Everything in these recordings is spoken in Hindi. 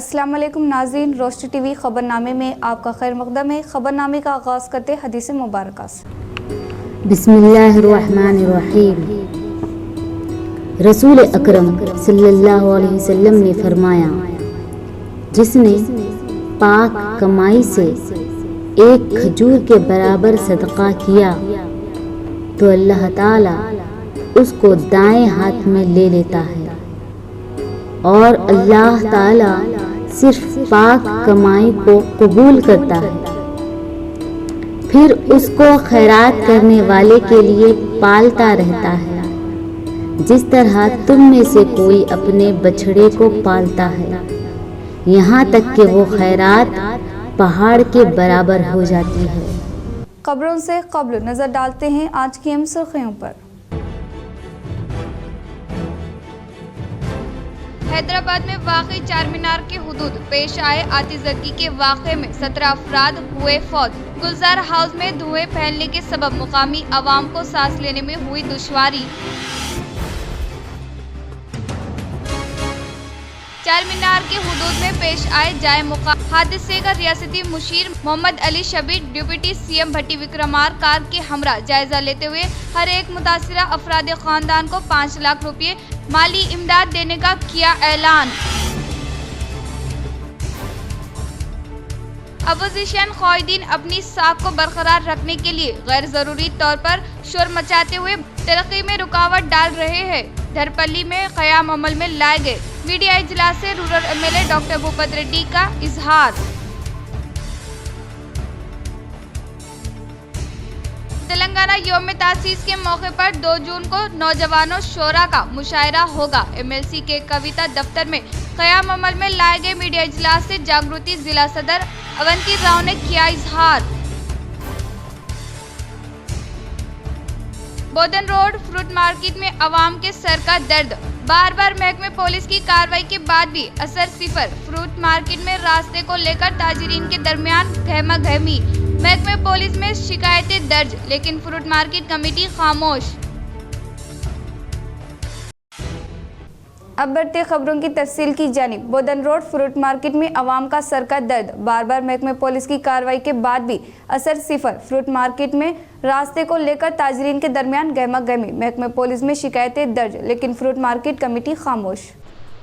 अस्सलाम वालेकुम नाज़रीन, रोशनी टीवी खबरनामे में आपका खैर मक़दम है। खबरनामे का आगाज़ करते हदीस मुबारक से। बिस्मिल्लाहिर्रहमानिर्रहीम। रसूल अकरम सल्लल्लाहु अलैहि वसल्लम ने फरमाया, जिसने पाक कमाई से एक खजूर के बराबर सदका किया तो अल्लाह ताला उसको दाएं हाथ में ले लेता है और अल्लाह ताला सिर्फ पाक कमाई को कबूल करता है, फिर उसको खैरात करने वाले के लिए पालता रहता है, जिस तरह तुम में से कोई अपने बछड़े को पालता है, यहाँ तक कि वो खैरात पहाड़ के बराबर हो जाती है। खबरों से कब्ल नजर डालते हैं आज की अहम सुर्खियों पर। हैदराबाद में वाक़ई चार मीनार के हुदूद पेश आए आतिशबाजी के वाक़े में 17 अफराद हुए फौत। गुलजार हाउस में धुएं फैलने के सबब मुकामी अवाम को सांस लेने में हुई दुश्वारी। चार मीनार के हुदूद में पेश आए जाए हादसे का रियासती मुशीर मोहम्मद अली शबीर डिप्टी सीएम भट्टी विक्रमार कार के हमरा जायजा लेते हुए हर एक मुतासिरा अफराद खानदान को 5 लाख रुपये माली इमदाद देने का किया ऐलान। अपोजिशन क़ायदीन अपनी साख को बरकरार रखने के लिए गैर जरूरी तौर पर शोर मचाते हुए तरक्की में रुकावट डाल रहे हैं। धरपल्ली में क़याम अमल में लाए गए मीडिया इजलास से rural MLA doctor Bhupat Reddy का इजहार। तेलंगाना यौम तासीस के मौके पर 2 जून को नौजवानों शोरा का मुशायरा होगा। एमएलसी के कविता दफ्तर में क़याम अमल में लाए गए मीडिया इजलास से जागृति जिला सदर अवंती राव ने किया इजहार। बोधन रोड फ्रूट मार्केट में अवाम के सर का दर्द, बार बार महकमे पुलिस की कार्रवाई के बाद भी असर सिफर। फ्रूट मार्केट में रास्ते को लेकर ताजिरीन के दरमियान गहमा गहमी, महकमे पुलिस में शिकायतें दर्ज, लेकिन फ्रूट मार्केट कमेटी खामोश। अब बढ़ते खबरों की तफसील की जानिब। बोधन रोड फ्रूट मार्केट में अवाम का सर का दर्द, बार बार महकमे पुलिस की कार्रवाई के बाद भी असर सिफर। फ्रूट मार्केट में रास्ते को लेकर ताजरीन के दरमियान गहमा गहमी, महकमे पुलिस में शिकायतें दर्ज, लेकिन फ्रूट मार्केट कमेटी खामोश।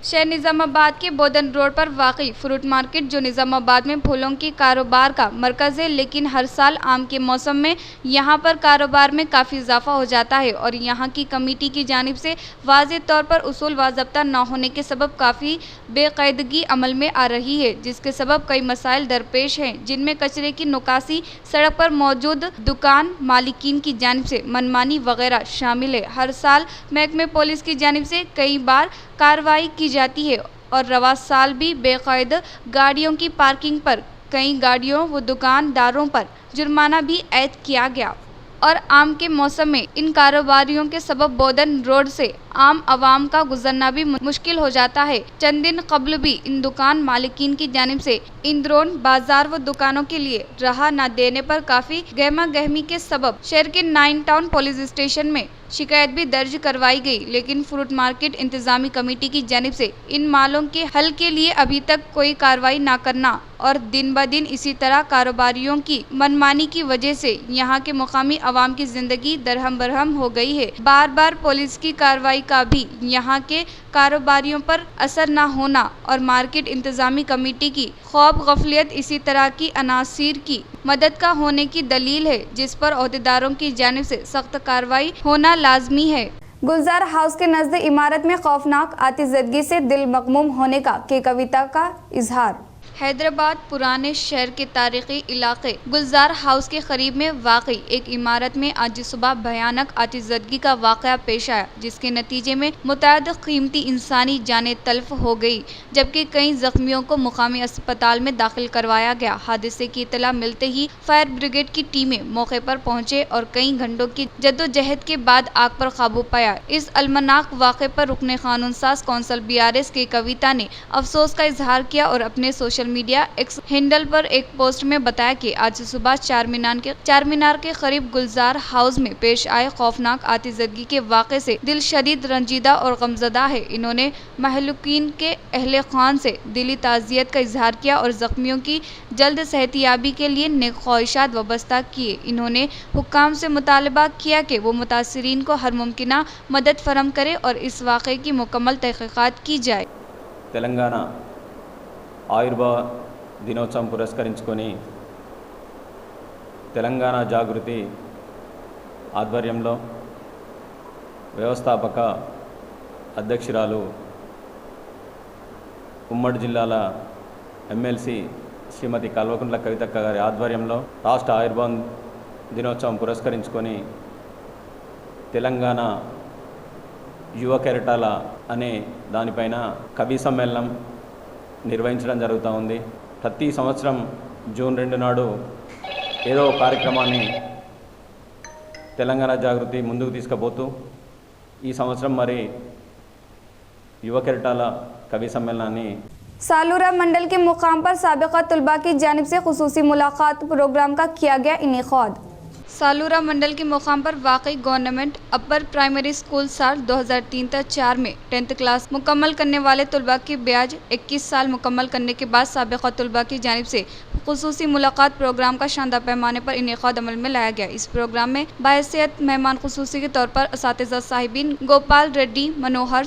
शहर निज़ामाबाद के बोधन रोड पर वाक़ई फ्रूट मार्केट, जो निज़ामाबाद में फूलों की कारोबार का मरकज़ है, लेकिन हर साल आम के मौसम में यहाँ पर कारोबार में काफ़ी इजाफा हो जाता है और यहाँ की कमेटी की जानिब से वाज़ेह तौर पर उसूल वाज़ाब्ता न होने के सबब काफ़ी बेकायदगी अमल में आ रही है, जिसके सबब कई मसाइल दरपेश हैं, जिनमें कचरे की निकासी, सड़क पर मौजूद दुकान मालिकीन की जानिब से मनमानी वगैरह शामिल है। हर साल महकमे पुलिस की जानिब से कई बार कार्रवाई की जाती है और रवा साल भी बेकायदा गाड़ियों की पार्किंग पर कई गाड़ियों व दुकानदारों पर जुर्माना भी ऐद किया गया और आम के मौसम में इन कारोबारियों के सबब बोधन रोड से आम आवाम का गुजरना भी मुश्किल हो जाता है। चंद दिन कबल भी इन दुकान मालिकीन की जानिब से इंद्रोन बाजार व दुकानों के लिए राह न देने पर काफ़ी गहमा गहमी के सबब शहर के 9 टाउन पुलिस स्टेशन में शिकायत भी दर्ज करवाई गई, लेकिन फ्रूट मार्केट इंतजामी कमेटी की जानिब से इन मालों के हल के लिए अभी तक कोई कार्रवाई न करना और दिन ब दिन इसी तरह कारोबारियों की मनमानी की वजह से यहाँ के मुकामी अवाम की जिंदगी दरहम बरहम हो गई है। बार बार पुलिस की कार्रवाई का भी यहाँ के कारोबारियों पर असर न होना और मार्केट इंतजामी कमेटी की खौफ गफलियत इसी तरह की अनासिर की मदद का होने की दलील है, जिस पर ओहदेदारों की जानिब से सख्त कार्रवाई होना लाजमी है। गुलजार हाउस के नजद इमारत में खौफनाक आतिशबाजी से दिल मगमूम होने का के कविता का इजहार। हैदराबाद पुराने शहर के तारीखी इलाके गुलजार हाउस के करीब में वाक़ई एक इमारत में आज सुबह भयानक आतिशबाजी का वाक़या पेश आया, जिसके नतीजे में मुतअद्दिद कीमती इंसानी जानें तल्फ हो गई, जबकि कई जख्मियों को मुकामी अस्पताल में दाखिल करवाया गया। हादसे की इत्तला मिलते ही फायर ब्रिगेड की टीमें मौके पर पहुंचे और कई घंटों की जद्दोजहद के बाद आग पर काबू पाया। इस अलमनाक वाक़े पर रुकने कानून साज कौंसल BRS की कविता ने अफसोस का इजहार किया और अपने सोशल मीडिया एक्स हैंडल पर एक पोस्ट में बताया कि आज सुबह चार मीनार के करीब गुलजार हाउस में पेश आए खौफनाक आतिशबाजी के वाक़े से दिल शदीद रंजीदा और गमज़दा है। इन्होंने महलूकीन के अहले खान से दिली ताज़ियत का इजहार किया और जख्मियों की जल्द सेहतियाबी के लिए नेक ख्वाहिशात वाबस्ता किए। इन्होंने हुक्काम से मुतालबा किया कि वो मुतासिरीन को हर मुमकिना मदद फराहम करे और इस वाक़े की मुकम्मल तहक़ीक़ात की जाए। తెలంగాణ ఆయుర్వేద దినోత్సవం పురస్కరించుకొని తెలంగాణ జాగృతి ఆధ్వర్యంలో వ్యవస్థాపక అధ్యక్షురాలు ఉమ్మడి జిల్లాల ఎమ్మెల్సీ శ్రీమతి కల్వకుంట్ల కవితక్క గారి ఆధ్వర్యంలో రాష్ట్ర ఆయుర్వేద దినోత్సవం పురస్కరించుకొని తెలంగాణ యువ కెరటాల అనే దానిపైన కవి సమ్మేళనం నిర్వహించడం జరుగుతూ ఉంది. ప్రతి సంవత్సరం జూన్ 2 నాడు ఏదో కార్యక్రమాన్ని తెలంగాణ జాగృతి ముందుకు తీసుకుపోతూ ఈ సంవత్సరం మరి యువ కెరటాల కవి సమ్మేళనాన్ని सालूरा मंडल के मुकाम पर साबिका तलबा की जानिब से खुसूसी मुलाकात प्रोग्राम का किया गया इनेकाद। सालूरा मंडल के मुकाम पर वाकई गवर्नमेंट अपर प्राइमरी स्कूल साल 2003-4 में 10th क्लास मुकम्मल करने वाले तलबा की ब्याज 21 साल मुकम्मल करने के बाद साबिका तलबा की जानिब से खुसूसी मुलाकात प्रोग्राम का शानदार पैमाने पर इनेकाद अमल में लाया गया। इस प्रोग्राम में बाहैसियत मेहमान खुसूसी के तौर पर असातिज़ा साहिबीन गोपाल रेड्डी मनोहर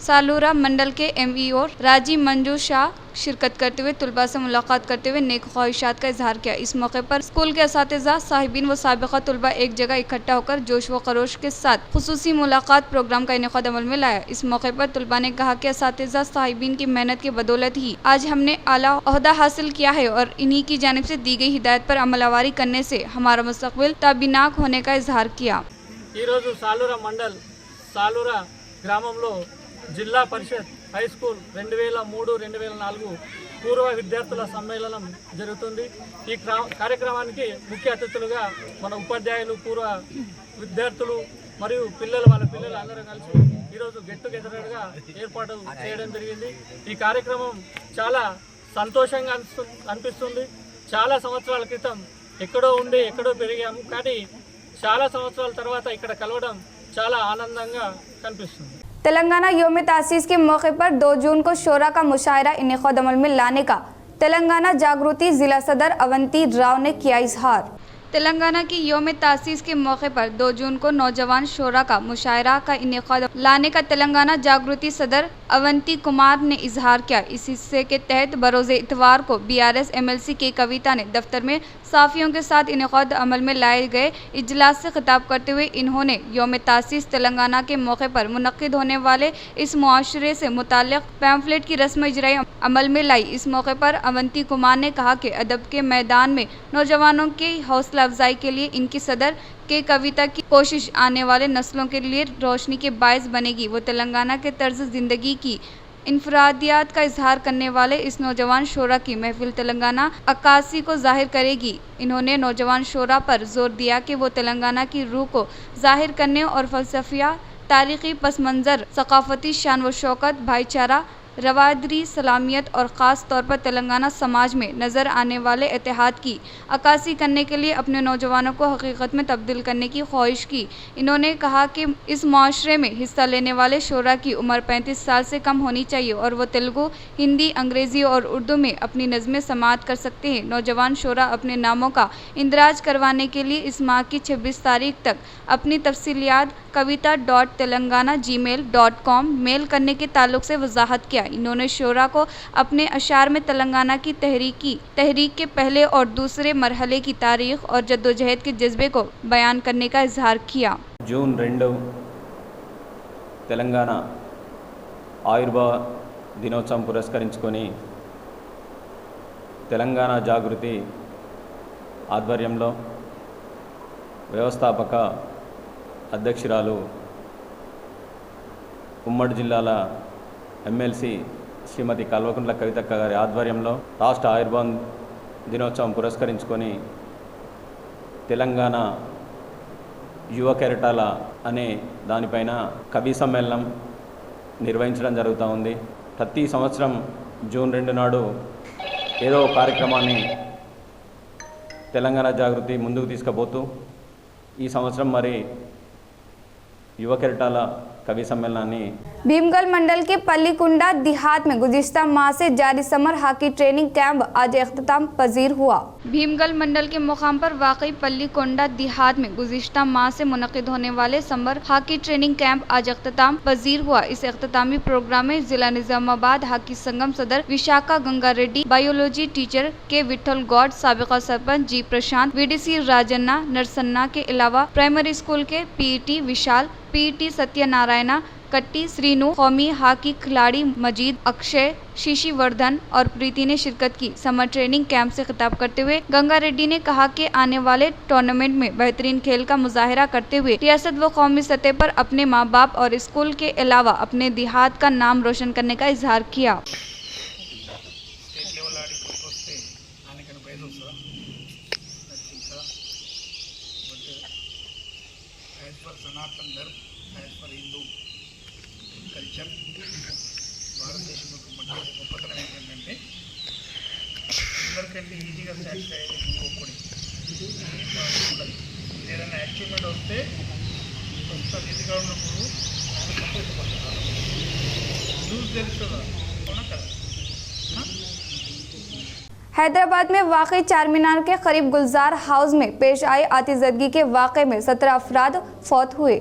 सालूरा मंडल के MVO राजीव मंजू शाह शिरकत करते हुए तलबा से मुलाकात करते हुए नेक ख्वाहिशात का इजहार किया। इस मौके पर स्कूल के असातिज़ा साहिबीन व साबिका तलबा एक जगह इकट्ठा होकर जोश व खरोश के साथ खुसूसी मुलाकात प्रोग्राम का इनेकाद अमल में लाया। इस मौके पर तलबा ने कहा कि असातिज़ा साहिबीन की मेहनत की बदौलत ही आज हमने आला ओहदा हासिल किया है और इन्हीं की जानिब से दी गई हिदायत पर अमलवारी करने से हमारा मुस्तकबिल ताबीनाक होने का इजहार किया। सालूरा मंडल सालूरा ग्रामंलो जिला परिषद హై స్కూల్ 2003-2004 పూర్వ విద్యార్థుల సమ్మేళనం జరుగుతుంది। ఈ కార్యక్రమానికి ముఖ్య అతిథులుగా మన ఉపాధ్యాయులు పూర్వ విద్యార్థులు మరియు వాళ్ళ పిల్లలు అందరూ కలిసి ఈరోజు గెట్ టుగెదర్గా ఏర్పాటు చేయడం జరిగింది। ఈ కార్యక్రమం చాలా సంతోషంగా అనిపిస్తుంది। చాలా సంవత్సరాల క్రితం ఎక్కడో ఉండి ఎక్కడో పెరిగాము, కానీ చాలా సంవత్సరాల తర్వాత ఇక్కడ కలవడం చాలా ఆనందంగా కనిపిస్తుంది। तेलंगाना योम तासीस के मौके पर 2 जून को शोरा का मुशायरा इनेकाद अमल में लाने का तेलंगाना जागृति जिला सदर अवंती राव ने किया इजहार। तेलंगाना की योम तासीस के मौके पर 2 जून को नौजवान शोरा का मुशायरा का इनेकाद लाने का तेलंगाना जागृति सदर अवंती कुमार ने इजहार किया। इस हिस्से के तहत बरोज़े इतवार को BRS MLC के कविता ने दफ्तर में साफियों के साथ इनेकाद अमल में लाए गए इजलास से खिताब करते हुए इन्होंने योम तासीस तेलंगाना के मौके पर मुनक्किद होने वाले इस मुआशरे से मुताल्लिक़ पैम्फलेट की रस्म इजराई अमल में लाई। इस मौके पर अवंती कुमार ने कहा कि अदब के मैदान में नौजवानों की हौसला अफजाई के लिए इनकी सदर के कविता की कोशिश आने वाले नस्लों के लिए रोशनी के बायस बनेगी। वो तेलंगाना के तर्ज ज़िंदगी की इनफरादियात का इजहार करने वाले इस नौजवान शोरा की महफिल तेलंगाना अक्कासी को जाहिर करेगी। इन्होंने नौजवान शोरा पर जोर दिया कि वो तेलंगाना की रूह को जाहिर करने और फ़लसफ़िया, तारीख़ी पस मंज़र, सकाफ़ती शान व शौकत, भाईचारा, रवादरी सलामियत और ख़ास तौर पर तेलंगाना समाज में नज़र आने वाले इत्तेहाद की अक्कासी करने के लिए अपने नौजवानों को हकीकत में तब्दील करने की ख्वाहिश की। इन्होंने कहा कि इस मुआशरे में हिस्सा लेने वाले शोरा की उम्र 35 साल से कम होनी चाहिए और वो तेलुगु, हिंदी, अंग्रेज़ी और उर्दू में अपनी नज़में समाअत कर सकते हैं। नौजवान शोरा अपने नामों का इंदराज करवाने के लिए इस माह की 26 तारीख तक अपनी तफसीलियात kavita.telangana@gmail.com मेल करने के ताल्लुक से वजाहत किया। इन्होंने शोरा को अपने अशार में तेलंगाना की तहरीक के पहले और दूसरे मरहले की तारीख और जद्दोजहद के जज्बे को बयान करने का इजहार किया। जून 2 తెలంగాణ ఆయుర్వేద దినోత్సవం పురస్కరించుకొని తెలంగాణ జాగృతి ఆధ్వర్యంలో వ్యవస్థాపక అధ్యక్షురాలు ఉమ్మడి జిల్లాల ఎమ్మెల్సీ శ్రీమతి కల్వకుంట్ల కవితక్క గారి ఆధ్వర్యంలో రాష్ట్ర ఆయుర్వేద దినోత్సవం పురస్కరించుకొని తెలంగాణ యువ కెరటాల అనే దానిపైన కవి సమ్మేళనం నిర్వహించడం జరుగుతూ ఉంది। ప్రతి సంవత్సరం జూన్ 2 నాడు ఏదో కార్యక్రమాన్ని తెలంగాణ జాగృతి ముందుకు తీసుకుపోతూ ఈ సంవత్సరం మరి యువ కెరటాల कवि सम्मेलनाన్ని भीमगल मंडल के पल्लीकुंडा देहात में गुज़िश्ता माह से जारी समर हॉकी ट्रेनिंग कैंप आज अख्ताम पजीर हुआ। भीमगल मंडल के मुकाम पर वाकई पल्लीकोंडा देहात में गुज़िश्ता माह से मुनक़िद होने वाले समर हॉकी ट्रेनिंग कैंप आज अख्ताम पजीर हुआ। इस अख्तामी प्रोग्राम में जिला निजामाबाद हॉकी संगम सदर विशाखा गंगा रेड्डी, बायोलॉजी टीचर के विठल गौड, साबिका सरपंच जी प्रशांत, वीडीसी राजन्ना नरसन्ना के अलावा प्राइमरी स्कूल के पीईटी विशाल, पीईटी सत्यनारायणा कट्टी, श्रीनु, कौमी हॉकी खिलाड़ी मजीद, अक्षय, शिशिवर्धन और प्रीति ने शिरकत की। समर ट्रेनिंग कैंप से खिताब करते हुए गंगा रेड्डी ने कहा कि आने वाले टूर्नामेंट में बेहतरीन खेल का मुजाहिरा करते हुए रियासत व कौमी सतह पर अपने माँ बाप और स्कूल के अलावा अपने देहात का नाम रोशन करने का इजहार किया। భారతదేశంలో అందరికంటే ఈజీగా సాటిస్ఫై అయ్యేది ఇంకొకటి ఏదైనా అచీవ్మెంట్ వస్తే కొంత ఇదిగా ఉన్నప్పుడు సంతోషపడతారు న్యూస్ తెలుస్తుందా అవునా కదా। हैदराबाद में वाकई चार मीनार के करीब गुलजार हाउस में पेश आई आतिशबाजी के वाक़े में 17 अफराद फौत हुए।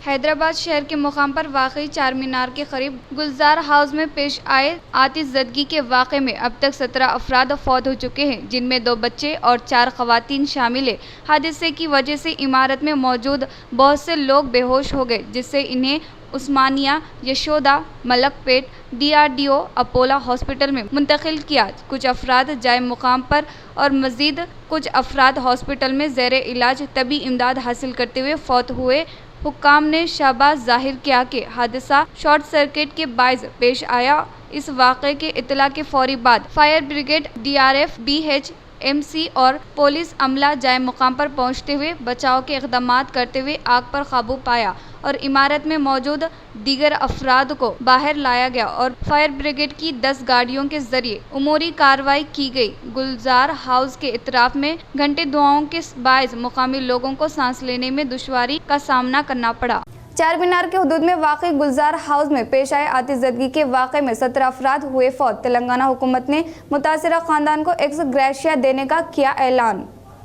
हैदराबाद शहर के मुकाम पर वाकई चार मीनार के करीब गुलजार हाउस में पेश आए आतिशबाजी के वाक़े में अब तक 17 अफराद फौत हो चुके हैं, जिनमें 2 बच्चे और 4 खवातीन शामिल है। हादसे की वजह से इमारत में मौजूद बहुत से लोग बेहोश हो गए, जिससे इन्हें उस्मानिया, यशोदा, मलकपेट, DRDO अपोला हॉस्पिटल में मुंतकिल किया। कुछ अफराद जाए मुकाम पर और मज़ीद कुछ अफराद हॉस्पिटल में ज़ेर इलाज तबी इमदाद हासिल करते हुए फौत हुए। हुक्काम ने शाबाश जाहिर किया कि हादसा शॉर्ट सर्किट के बायस पेश आया। इस वाक़े के इत्तला के फौरी बाद फायर ब्रिगेड, DRF, BHMC और पुलिस अमला जाए मुकाम पर पहुंचते हुए बचाव के इक़दामात करते हुए आग पर काबू पाया और इमारत में मौजूद दीगर अफराद को बाहर लाया गया और फायर ब्रिगेड की 10 गाड़ियों के जरिए उमूरी कार्रवाई की गई। गुलजार हाउस के इतराफ में घंटे दुआओं के बायस मुकामी लोगों को सांस लेने में दुश्वारी का सामना करना पड़ा। चार मीनार के हुदूद में वाक़ई गुलजार हाउस में पेश आए आतिशबाजी के वाक़े में 17 अफराद हुए फौत। तेलंगाना हुकूमत ने मुतासिरा खानदान को एक्स ग्रेशिया देने का किया ऐलान।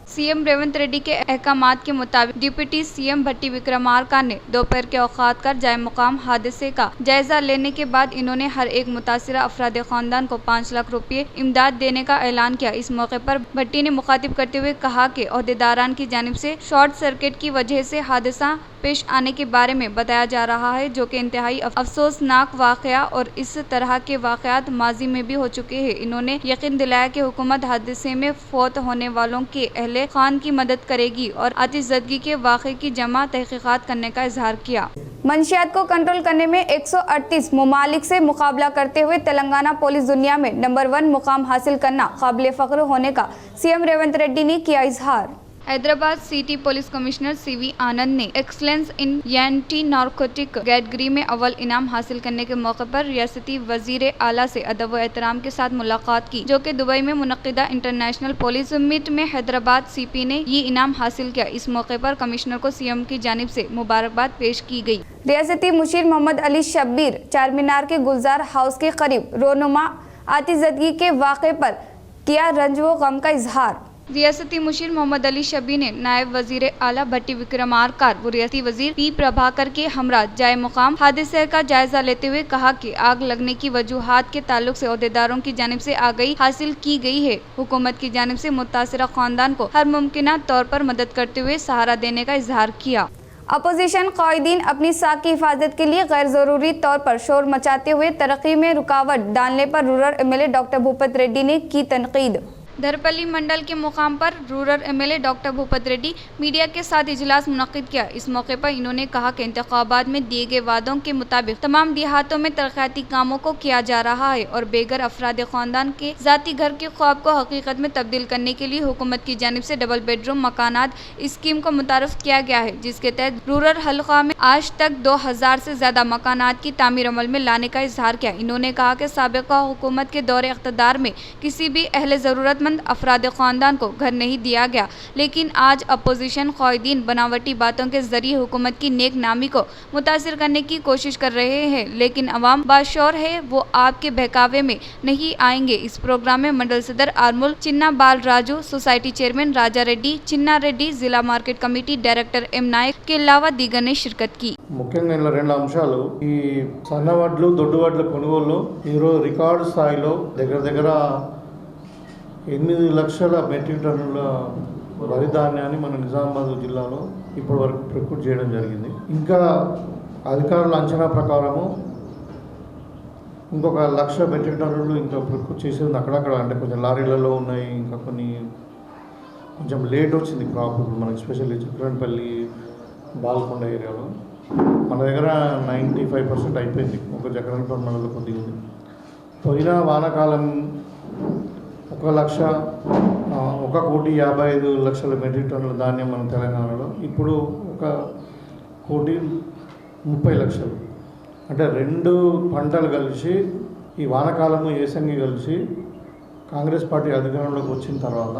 सीएम रेवंत रेड्डी के अहकामात के मुताबिक डिप्टी सीएम भट्टी विक्रमार्का ने दोपहर के औकात कर जाए मुकाम हादसे का जायजा लेने के बाद इन्होंने हर एक मुतासिरा अफराद खानदान को 5 लाख रुपये इमदाद देने का ऐलान किया। इस मौके पर भट्टी ने मुखातिब करते हुए कहा कि ओहदेदारान की जानिब से शॉर्ट सर्किट की वजह से हादसा पेश आने के बारे में बताया जा रहा है, जो कि इंतहाई अफसोसनाक वाक़या और इस तरह के वाक़यात माजी में भी हो चुके हैं। इन्होंने यकीन दिलाया कि हुकूमत हादसे में फौत होने वालों के अहले खान की मदद करेगी और आतिशबाजी के वाक़े की जमा तहकीकात करने का इजहार किया। मंशियात को कंट्रोल करने में 138 ममालिक से मुकाबला करते हुए तेलंगाना पुलिस दुनिया में नंबर 1 मुकाम हासिल करना काबिल फ़ख्र होने का सीएम रेवंत रेड्डी ने किया इजहार। Hyderabad city police commissioner CV आनंद ने एक्सलेंस इन एंटी नारकोटिक कैटेगरी में अव्वल इनाम हासिल करने के मौके पर रियासती वजीर आला से अदब व एहतराम के साथ मुलाकात की, जो कि दुबई में मुनक्किदा इंटरनेशनल पुलिस मीट में हैदराबाद CP ने ये इनाम हासिल किया। इस मौके पर कमिश्नर को CM की जानिब से मुबारकबाद पेश की गई। रियासती मुशीर मोहम्मद अली शब्बीर चार मीनार के गुलजार हाउस के करीब रोनुमा आतिशबाजी के वाक़े पर किया रंज व गम का इजहार। रियासती मुशीर मोहम्मद अली शबी ने नायब वजीर आला भट्टी विक्रमार्का व रियासती वजीर P प्रभाकर के हमरा जाए मुकाम हादसे का जायजा लेते हुए कहा कि आग लगने की वजूहात के ताल्लुक से ओहदेदारों की जानिब से आगाही हासिल की गई है। हुकूमत की जानिब से मुतासिरा खानदान को हर मुमकिन तौर पर मदद करते हुए सहारा देने का इजहार किया। अपोजिशन कायदीन अपनी साख की हिफाजत के लिए गैर ज़रूरी तौर पर शोर मचाते हुए तरक्की में रुकावट डालने पर rural MLA doctor Bhupat Reddy ने की तनकीद। धरपल्ली मंडल के मुकाम पर rural MLA doctor Bhupat Reddy media के साथ इजलास मुनक्किद किया। इस मौके पर इन्होंने कहा कि इंतखाबात में दिए गए वादों के मुताबिक तमाम देहातों में तरक्याती कामों को किया जा रहा है और बेघर अफराद खानदान के जाती घर के ख्वाब को हकीकत में तब्दील करने के लिए हुकूमत की जानिब से डबल बेडरूम मकानात स्कीम को मुतारफ किया गया है, जिसके तहत रूरल हल्का में आज तक 2000 से ज्यादा मकानात की तामीर अमल में लाने का इजहार किया। इन्होंने कहा कि साबिका हुकूमत के दौरे इख्तिदार में किसी भी अहले ज़रूरतमंद अफराद खानदान को घर नहीं दिया गया, लेकिन आज अपोजिशन क़ायदीन बनावटी बातों के जरिए हुकूमत की नेक नामी को मुतासिर करने की कोशिश कर रहे हैं, लेकिन अवाम बाशौर है, वो आपके बहकावे में नहीं आएंगे। इस प्रोग्राम में मंडल सदर आरमुल चिन्ना बाल राजू, सोसाइटी चेयरमैन राजा रेड्डी, चिन्ना रेड्डी, जिला मार्केट कमेटी डायरेक्टर एम नायक के अलावा दीगर ने शिरकत की। ముఖ్యంగా ఇలా రెండు అంశాలు, ఈ సన్నవడ్లు దొడ్డువడ్ల కొనుగోలు ఈరోజు రికార్డు స్థాయిలో దగ్గర 8 లక్షల మెట్రిక్ టన్నుల వరి ధాన్యాన్ని మన నిజామాబాద్ జిల్లాలో ఇప్పటి వరకు ప్రొక్యూర్ చేయడం జరిగింది. ఇంకా అధికారుల అంచనా ప్రకారము ఇంకొక 1 లక్ష మెట్రిక్ టన్నులు ఇంకా ప్రొక్యూర్ చేసేది అక్కడక్కడ, అంటే కొంచెం లారీలలో ఉన్నాయి, ఇంకా కొన్ని కొంచెం లేట్ వచ్చింది క్రాప్. ఇప్పుడు మనకి ఎస్పెషల్లీ చిక్కరణపల్లి బాల్కొండ ఏరియాలో మన దగ్గర 95% అయిపోయింది. ఒక జగన్పల్లి మండలంలో కొద్దిగా ఉంది. పోయిన వానాకాలం 1,55,00,000 మెట్రిక్ టన్నుల ధాన్యం మన తెలంగాణలో, ఇప్పుడు 1,30,00,000. అంటే 2 పంటలు కలిసి ఈ వానాకాలము ఏసంగి కలిసి కాంగ్రెస్ పార్టీ అధికారంలోకి వచ్చిన తర్వాత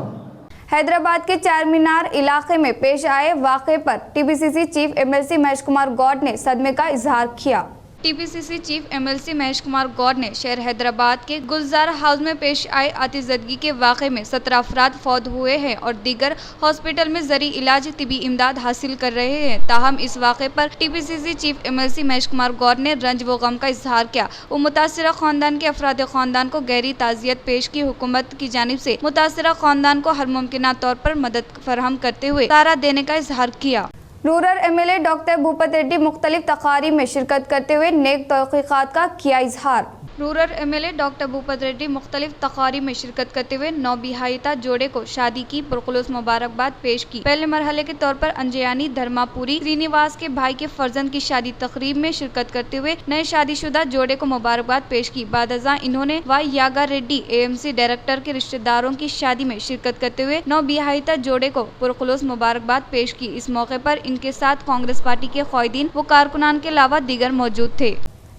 हैदराबाद के चार मीनार इलाके में पेश आए वाक़े पर TPCC chief MLC Mahesh Kumar Goud ने सदमे का इजहार किया। TPCC chief MLC Mahesh Kumar Goud ने शहर हैदराबाद के गुलजार हाउस में पेश आए आतिशदगी के वाक़े में 17 अफराद फौत हुए हैं और दीगर हॉस्पिटल में जरी इलाज तिबी इमदाद हासिल कर रहे हैं। ताहम इस वाक़े पर TPCC chief MLC Mahesh Kumar Goud ने रंज व गम का इजहार किया। वो मुतासिरा खानदान के अफराद खानदान को गहरी ताज़ियत पेश की। हुकूमत की जानिब से मुतासिरा खानदान को हर मुमकिन तौर पर मदद फराहम करते हुए सहारा देने का इजहार किया। Rural MLA doctor Bhupat Reddy मुख्तलिफ तकारीब में शिरकत करते हुए नेक तौक़ीक़ात का किया इजहार। Rural MLA doctor Bhupat Reddy मुख्तलिफ तकारीब में शिरकत करते हुए नौबिहाइता जोड़े को शादी की पुरखुलूस मुबारकबाद पेश की। पहले मरहले के तौर पर अंजयानी धर्मापुरी श्रीनिवास के भाई के फर्जंद की शादी तकरीब में शिरकत करते हुए नए शादीशुदा जोड़े को मुबारकबाद पेश की। बादजा इन्होंने वाई यागा रेड्डी एएमसी डायरेक्टर के रिश्तेदारों की शादी में शिरकत करते हुए नौबिहाइता जोड़े को पुरखुलूस मुबारकबाद पेश की। इस मौके पर इनके साथ कांग्रेस पार्टी के क़ायदीन व कारकुनान के अलावा दीगर मौजूद थे।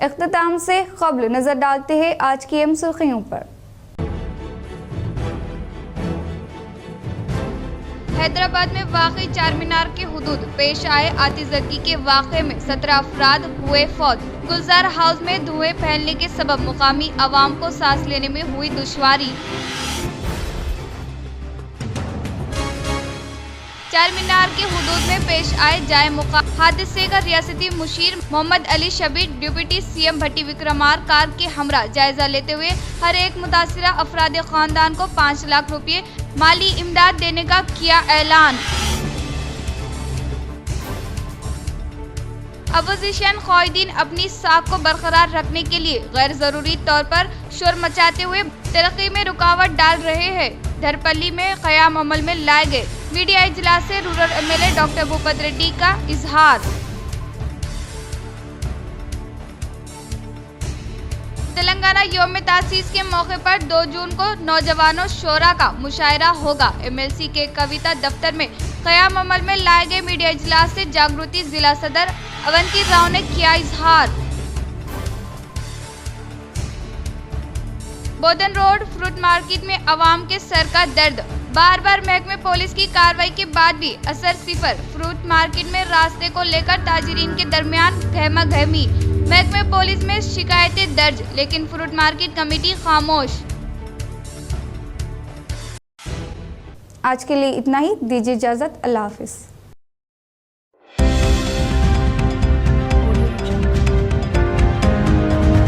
इख्तिताम से क़ब्ल नजर डालते हैं आज की अहम सुर्खियों पर। हैदराबाद में वाक़ई चार मीनार के हुदूद पेश आए आतिशदगी के वाक़े में 17 अफराद हुए फौत। गुलजार हाउस में धुएं फैलने के सबब मुकामी आवाम को सांस लेने में हुई दुश्वारी। चार मीनार के हुदूद में पेश आए जाए मुकाम हादसे का रियासती मुशीर मोहम्मद अली शबीर डिप्टी सीएम भट्टी विक्रमार कार के हमरा जायजा लेते हुए हर एक मुतासिरा अफराद खानदान को 5 लाख रुपये माली इमदाद देने का किया ऐलान। अपोजिशन क़ायदीन अपनी साख को बरकरार रखने के लिए गैर जरूरी तौर पर शोर मचाते हुए तरक्की में रुकावट डाल रहे हैं। धरपल्ली में क़याम अमल में लाए गए मीडिया इजलास से rural MLA doctor Bhupat Reddy का इजहार। तेलंगाना यौम तासीस के मौके पर 2 जून को नौजवानों शोरा का मुशायरा होगा। एमएलसी के कविता दफ्तर में क़याम अमल में लाए गए मीडिया इजलास से जागृति जिला सदर अवंती राव ने किया इजहार। बोधन रोड फ्रूट मार्केट में अवाम के सर का दर्द, बार बार महकमे पुलिस की कार्रवाई के बाद भी असर सिफर। फ्रूट मार्केट में रास्ते को लेकर ताजिरीन के दरमियान गहमा गहमी। महकमे पुलिस में शिकायतें दर्ज, लेकिन फ्रूट मार्केट कमेटी खामोश। आज के लिए इतना ही, दीजिए इजाजत। अल्लाह हाफिज।